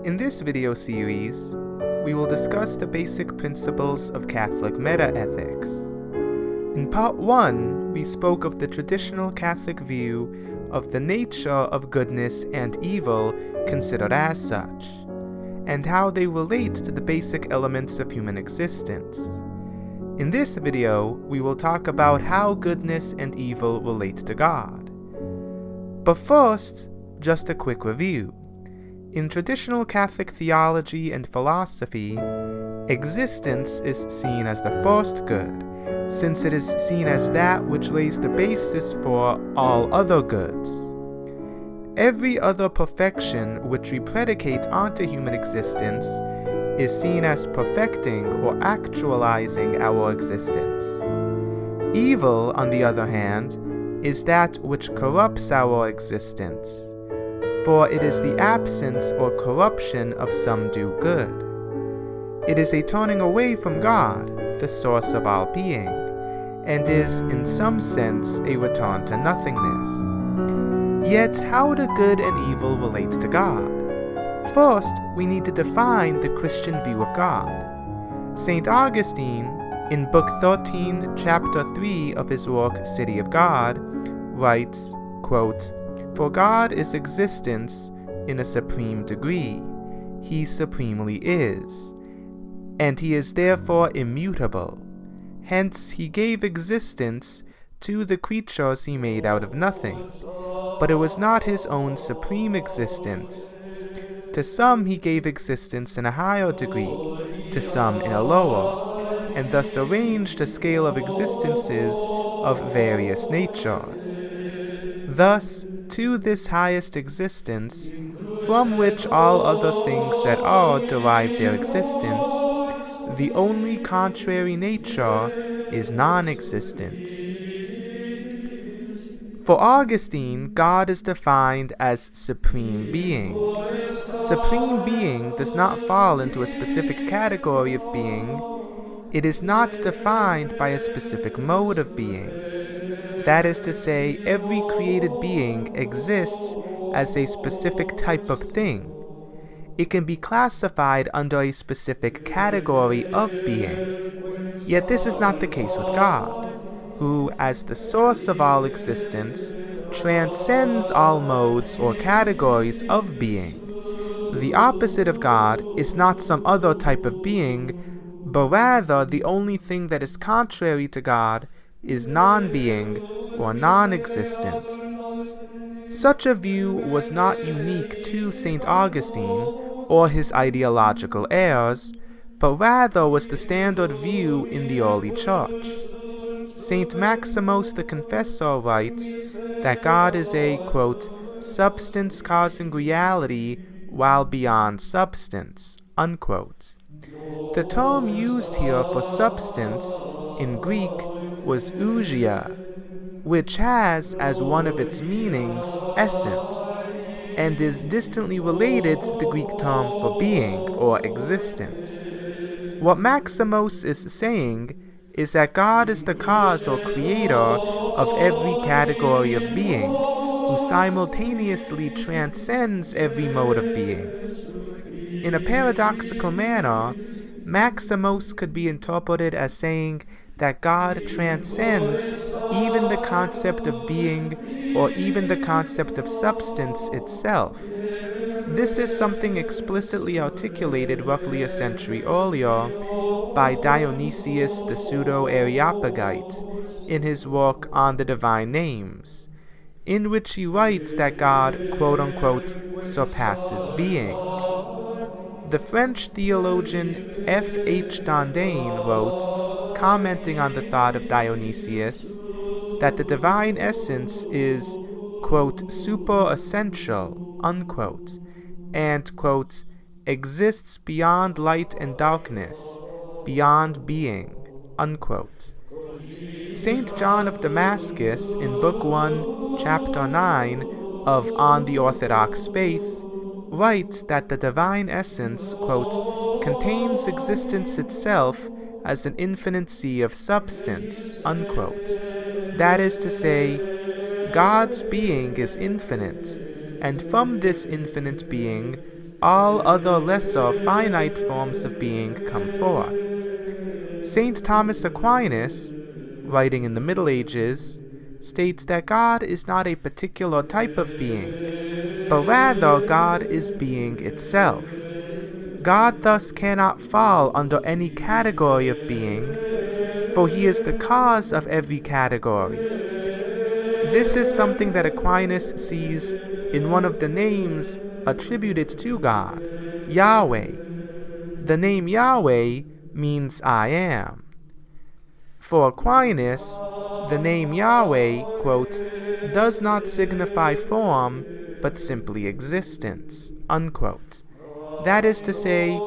In this video series, we will discuss the basic principles of Catholic metaethics. In part 1, we spoke of the traditional Catholic view of the nature of goodness and evil considered as such, and how they relate to the basic elements of human existence. In this video, we will talk about how goodness and evil relate to God. But first, just a quick review. In traditional Catholic theology and philosophy, existence is seen as the first good, since it is seen as that which lays the basis for all other goods. Every other perfection which we predicate onto human existence is seen as perfecting or actualizing our existence. Evil, on the other hand, is that which corrupts our existence, for it is the absence or corruption of some due good. It is a turning away from God, the source of all being, and is, in some sense, a return to nothingness. Yet, how do good and evil relate to God? First, we need to define the Christian view of God. St. Augustine, in Book 13, Chapter 3 of his work City of God, writes, quote, "For God is existence in a supreme degree. He supremely is, and he is therefore immutable. Hence he gave existence to the creatures he made out of nothing. But it was not his own supreme existence. To some he gave existence in a higher degree, to some in a lower, and thus arranged a scale of existences of various natures. Thus, to this highest existence, from which all other things that are derive their existence, the only contrary nature is non-existence." For Augustine, God is defined as supreme being. Supreme being does not fall into a specific category of being. It is not defined by a specific mode of being. That is to say, every created being exists as a specific type of thing. It can be classified under a specific category of being. Yet this is not the case with God, who, as the source of all existence, transcends all modes or categories of being. The opposite of God is not some other type of being, but rather the only thing that is contrary to God is non-being or non-existence. Such a view was not unique to St. Augustine or his ideological heirs, but rather was the standard view in the early Church. St. Maximus the Confessor writes that God is a, quote, "substance causing reality while beyond substance," unquote. The term used here for substance, in Greek, was ousia, which has as one of its meanings essence, and is distantly related to the Greek term for being or existence. What Maximus is saying is that God is the cause or creator of every category of being, who simultaneously transcends every mode of being. In a paradoxical manner, Maximus could be interpreted as saying that God transcends even the concept of being or even the concept of substance itself. This is something explicitly articulated roughly a century earlier by Dionysius the Pseudo-Areopagite in his work On the Divine Names, in which he writes that God, quote-unquote, surpasses being. The French theologian F.H. Dondaine wrote, commenting on the thought of Dionysius, that the divine essence is, quote, super-essential, unquote, and, quote, exists beyond light and darkness, beyond being, unquote. St. John of Damascus, in Book 1, Chapter 9 of On the Orthodox Faith, writes that the divine essence, quote, contains existence itself as an infinite sea of substance, unquote. That is to say, God's being is infinite, and from this infinite being, all other lesser finite forms of being come forth. St. Thomas Aquinas, writing in the Middle Ages, states that God is not a particular type of being, but rather God is being itself. God thus cannot fall under any category of being, for he is the cause of every category. This is something that Aquinas sees in one of the names attributed to God, Yahweh. The name Yahweh means I am. For Aquinas, the name Yahweh, quote, does not signify form, but simply existence, unquote. That is to say,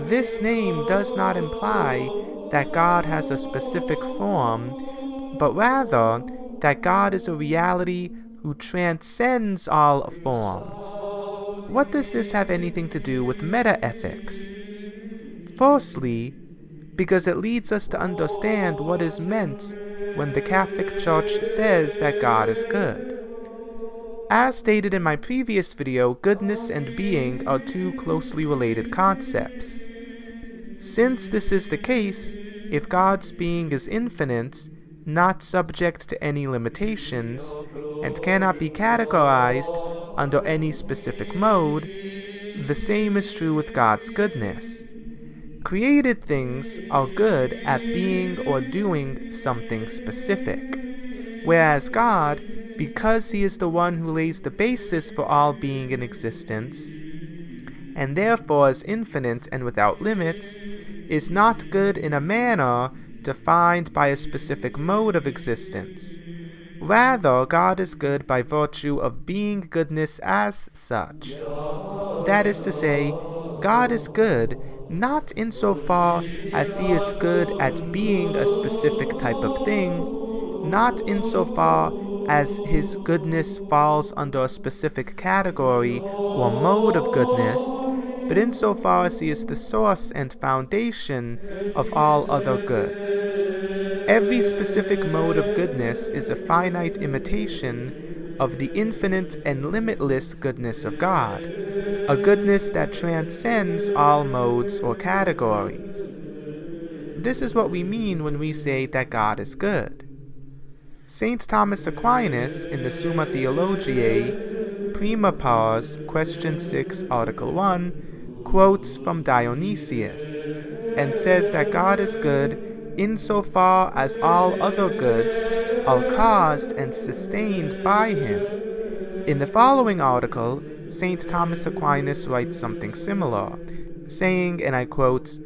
this name does not imply that God has a specific form, but rather that God is a reality who transcends all forms. What does this have anything to do with metaethics? Firstly, because it leads us to understand what is meant when the Catholic Church says that God is good. As stated in my previous video, goodness and being are two closely related concepts. Since this is the case, if God's being is infinite, not subject to any limitations, and cannot be categorized under any specific mode, the same is true with God's goodness. Created things are good at being or doing something specific, whereas God, because he is the one who lays the basis for all being in existence, and therefore is infinite and without limits, is not good in a manner defined by a specific mode of existence. Rather, God is good by virtue of being goodness as such. That is to say, God is good not insofar as he is good at being a specific type of thing, not insofar as his goodness falls under a specific category or mode of goodness, but insofar as he is the source and foundation of all other goods. Every specific mode of goodness is a finite imitation of the infinite and limitless goodness of God, a goodness that transcends all modes or categories. This is what we mean when we say that God is good. St. Thomas Aquinas, in the Summa Theologiae, Prima Pars, Question 6, Article 1, quotes from Dionysius, and says that God is good insofar as all other goods are caused and sustained by him. In the following article, St. Thomas Aquinas writes something similar, saying, and I quote,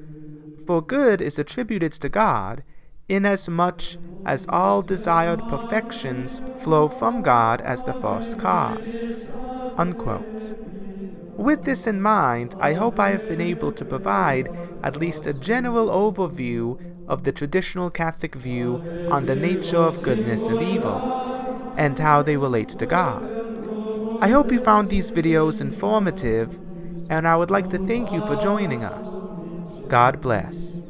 "For good is attributed to God, inasmuch as all desired perfections flow from God as the first cause." Unquote. With this in mind, I hope I have been able to provide at least a general overview of the traditional Catholic view on the nature of goodness and evil, and how they relate to God. I hope you found these videos informative, and I would like to thank you for joining us. God bless.